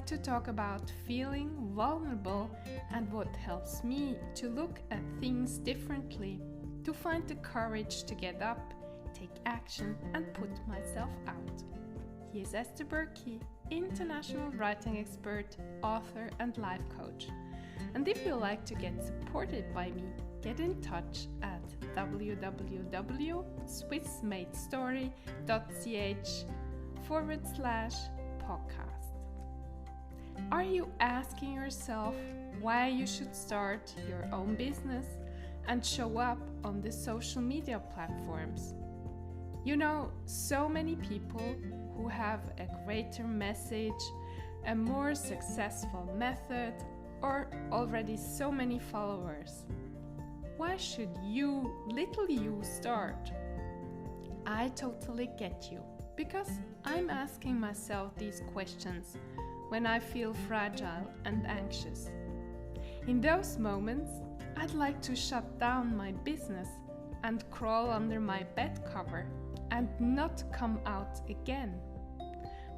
like to talk about feeling vulnerable and what helps me to look at things differently, to find the courage to get up, take action, and put myself out. Here's Esther Bürki, international writing expert, author, and life coach. And if you like to get supported by me, get in touch at www.swissmadestory.ch/podcast. Are you asking yourself why you should start your own business and show up on the social media platforms? You know, so many people who have a greater message, a more successful method, or already so many followers. Why should you, little you, start? I totally get you, because I'm asking myself these questions when I feel fragile and anxious. In those moments, I'd like to shut down my business and crawl under my bed cover and not come out again.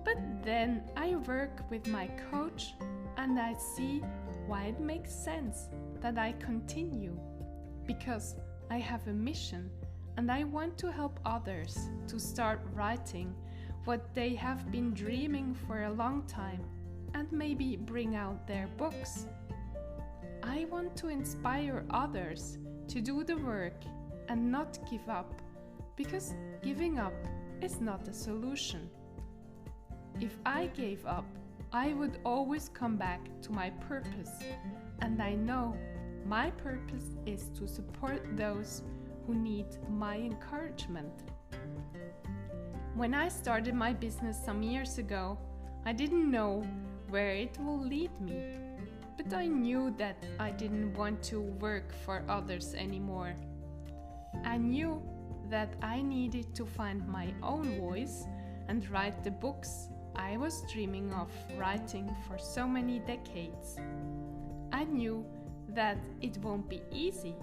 But then I work with my coach and I see why it makes sense that I continue. Because I have a mission and I want to help others to start writing what they have been dreaming for a long time and maybe bring out their books. I want to inspire others to do the work and not give up, because giving up is not a solution. If I gave up, I would always come back to my purpose, and I know my purpose is to support those who need my encouragement. When I started my business some years ago, I didn't know where it will lead me, but I knew that I didn't want to work for others anymore. I knew that I needed to find my own voice and write the books I was dreaming of writing for so many decades. I knew that it won't be easy,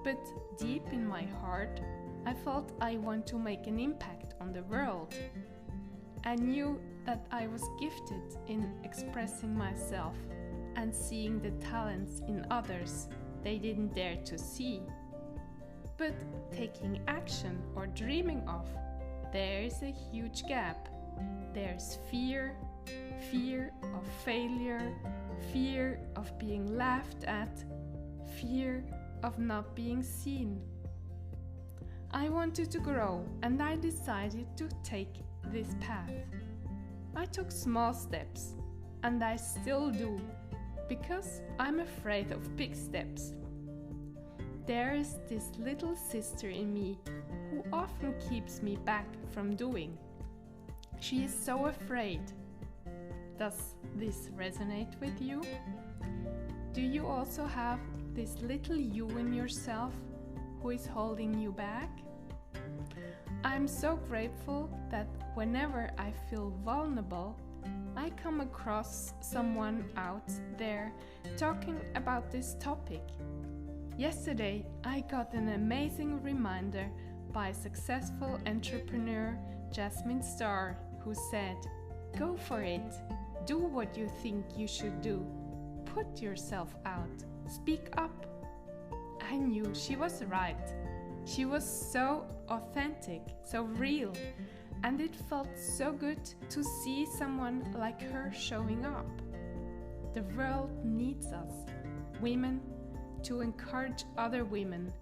but deep in my heart, I felt I want to make an impact on the world. I knew that I was gifted in expressing myself and seeing the talents in others they didn't dare to see. But taking action or dreaming of, there is a huge gap. There's fear of failure, fear of being laughed at, fear of not being seen. I wanted to grow and I decided to take this path. I took small steps, and I still do, because I'm afraid of big steps. There is this little sister in me who often keeps me back from doing. She is so afraid. Does this resonate with you? Do you also have this little you in yourself who is holding you back? I'm so grateful that whenever I feel vulnerable, I come across someone out there talking about this topic. Yesterday, I got an amazing reminder by successful entrepreneur Jasmine Starr, who said, "Go for it. Do what you think you should do. Put yourself out. Speak up." I knew she was right. She was so authentic, so real, and it felt so good to see someone like her showing up. The world needs us, women, to encourage other women,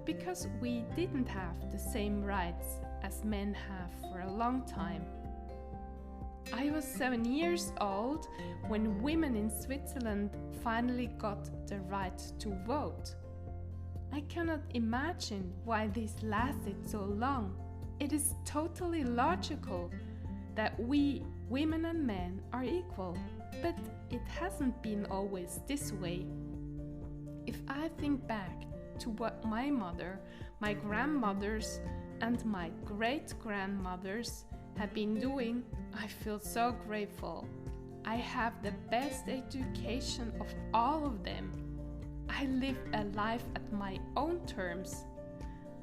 because we didn't have the same rights as men have for a long time. I was 7 years old when women in Switzerland finally got the right to vote. I cannot imagine why this lasted so long. It is totally logical that we, women and men, are equal, but it hasn't been always this way. If I think back to what my mother, my grandmothers, and my great-grandmothers have been doing, I feel so grateful. I have the best education of all of them. I live a life at my own terms.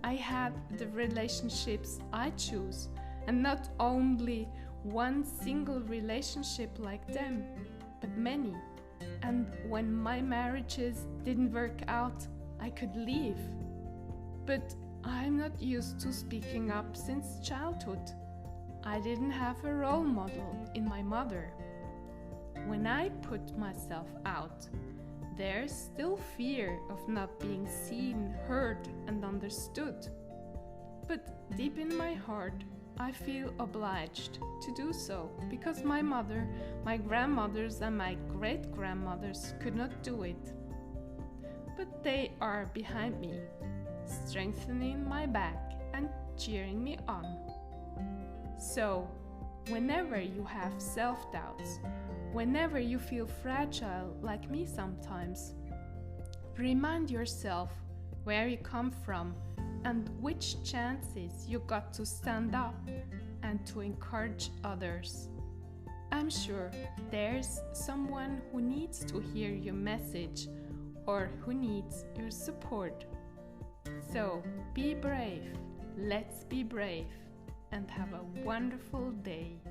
I had the relationships I choose, and not only one single relationship like them. but many. And when my marriages didn't work out, I could leave. But I'm not used to speaking up since childhood. I didn't have a role model in my mother. When I put myself out, there's still fear of not being seen, heard, and understood. But deep in my heart, I feel obliged to do so because my mother, my grandmothers, and my great-grandmothers could not do it. But they are behind me, strengthening my back and cheering me on. So, whenever you have self-doubts, whenever you feel fragile like me sometimes, remind yourself where you come from and which chances you got to stand up and to encourage others. I'm sure there's someone who needs to hear your message or who needs your support. So be brave, let's be brave, and have a wonderful day.